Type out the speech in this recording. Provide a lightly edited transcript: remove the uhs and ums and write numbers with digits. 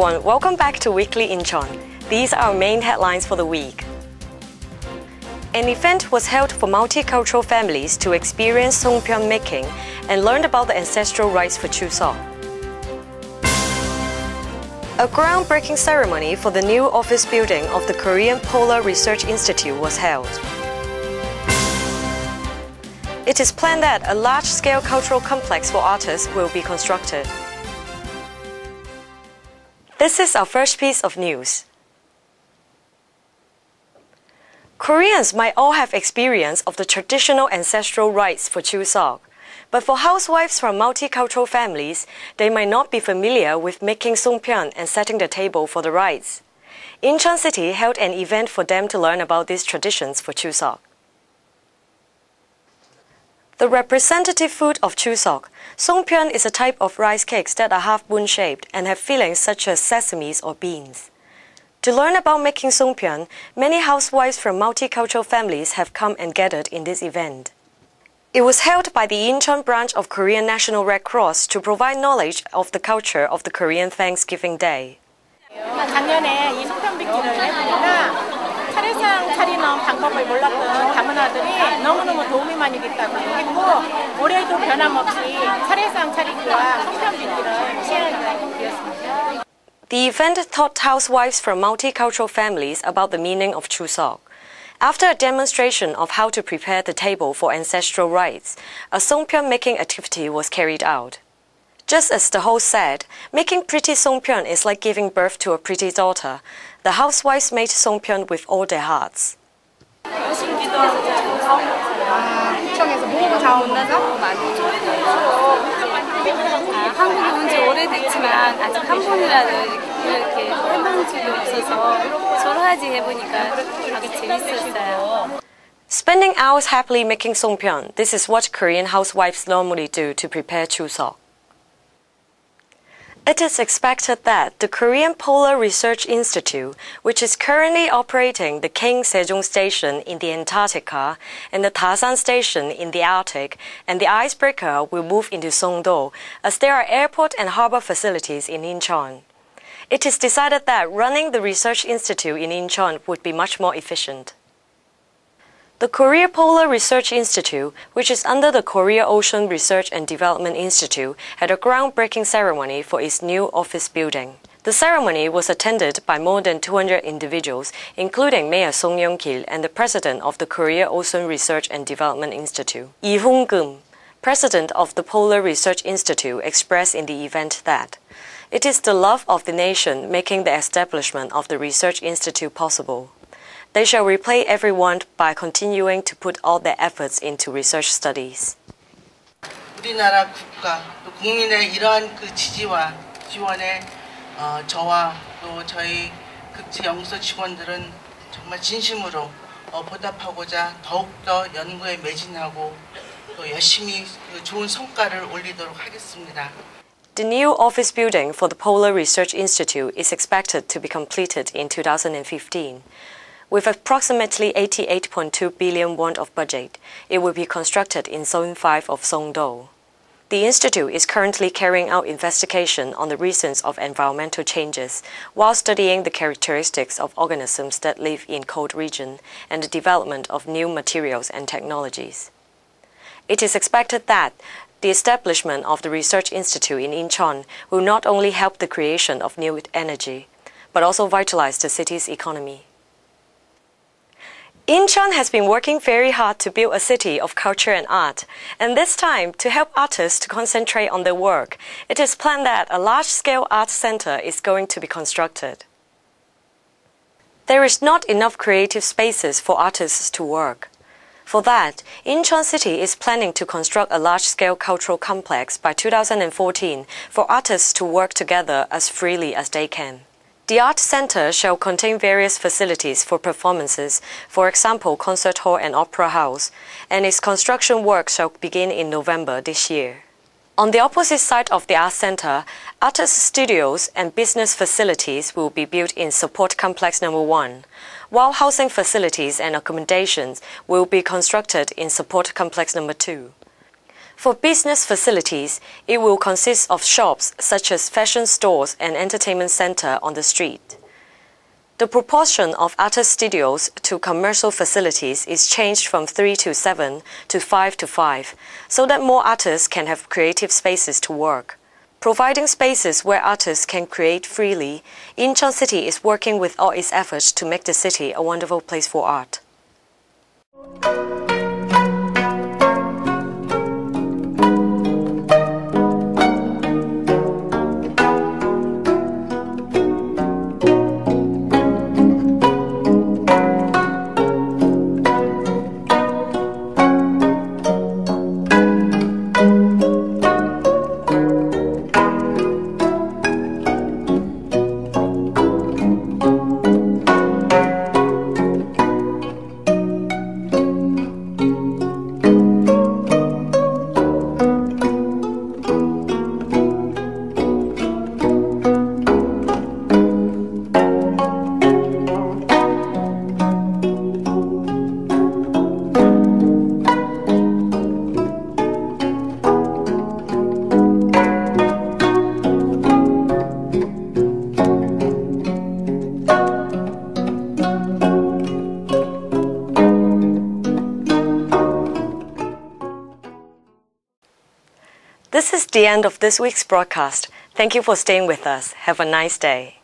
everyone, welcome back to Weekly Incheon. These are our main headlines for the week. An event was held for multicultural families to experience songpyeon making and learn about the ancestral rites for Chuseok. A groundbreaking ceremony for the new office building of the Korean Polar Research Institute was held. It is planned that a large-scale cultural complex for artists will be constructed. This is our first piece of news. Koreans might all have experience of the traditional ancestral rites for Chuseok. But for housewives from multicultural families, they might not be familiar with making songpyeon and setting the table for the rites. Incheon City held an event for them to learn about these traditions for Chuseok. The representative food of Chuseok, songpyeon is a type of rice cakes that are half-moon-shaped and have fillings such as sesames or beans. To learn about making songpyeon, many housewives from multicultural families have come and gathered in this event. It was held by the Incheon branch of Korean National Red Cross to provide knowledge of the culture of the Korean Thanksgiving Day. 작년에 이 송편 빚기를 해보니까 차례상 차리는 방법을 몰랐던 다문화들이 너무너무 도움이 많이 됐다고 했고 올해도 변함없이 차례상 차리기와 송편 빚기를 시행하게 되었습니다. The event taught housewives from multicultural families about the meaning of Chuseok. After a demonstration of how to prepare the table for ancestral rites, a songpyeon making activity was carried out. Just as the host said, making pretty songpyeon is like giving birth to a pretty daughter. The housewives made songpyeon with all their hearts. 구청에서 모으고 다 온다서 한국에 온 지 오래됐지만 아직 한 번이라도 이렇게 해본 적이 없어서 저러하지 해보니까 아주 재밌었어요. Spending hours happily making songpyeon, this is what Korean housewives normally do to prepare Chuseok. It is expected that the Korean Polar Research Institute, which is currently operating the King Sejong Station in the Antarctica and the Dasan Station in the Arctic, and the icebreaker will move into Songdo, as there are airport and harbor facilities in Incheon. It is decided that running the research institute in Incheon would be much more efficient. The Korea Polar Research Institute, which is under the Korea Ocean Research and Development Institute, had a groundbreaking ceremony for its new office building. The ceremony was attended by more than 200 individuals, including Mayor Song Yong-kil and the president of the Korea Ocean Research and Development Institute. Lee Hong-geum, president of the Polar Research Institute, expressed in the event that it is the love of the nation making the establishment of the research institute possible. They shall repay everyone by continuing to put all their efforts into research studies. 우리나라 국가 또 국민의 이러한 그 지지와 지원에 저와 또 저희 극지 연구소 직원들은 정말 진심으로 보답하고자 더욱더 연구에 매진하고 또 열심히 좋은 성과를 올리도록 하겠습니다. The new office building for the Polar Research Institute is expected to be completed in 2015. With approximately 88.2 billion won of budget, it will be constructed in Zone 5 of Songdo. The institute is currently carrying out investigation on the reasons of environmental changes, while studying the characteristics of organisms that live in cold regions and the development of new materials and technologies. It is expected that the establishment of the Research Institute in Incheon will not only help the creation of new energy, but also vitalize the city's economy. Incheon has been working very hard to build a city of culture and art, and this time, to help artists to concentrate on their work, it is planned that a large-scale art center is going to be constructed. There is not enough creative spaces for artists to work. For that, Incheon City is planning to construct a large-scale cultural complex by 2014 for artists to work together as freely as they can. The art center shall contain various facilities for performances, for example, concert hall and opera house, and its construction work shall begin in November this year. On the opposite side of the art center, artist studios and business facilities will be built in Support Complex No. 1, while housing facilities and accommodations will be constructed in Support Complex No. 2. For business facilities, it will consist of shops such as fashion stores and entertainment center on the street. The proportion of artist studios to commercial facilities is changed from 3 to 7 to 5 to 5, so that more artists can have creative spaces to work. Providing spaces where artists can create freely, Incheon City is working with all its efforts to make the city a wonderful place for art. This is the end of this week's broadcast. Thank you for staying with us. Have a nice day.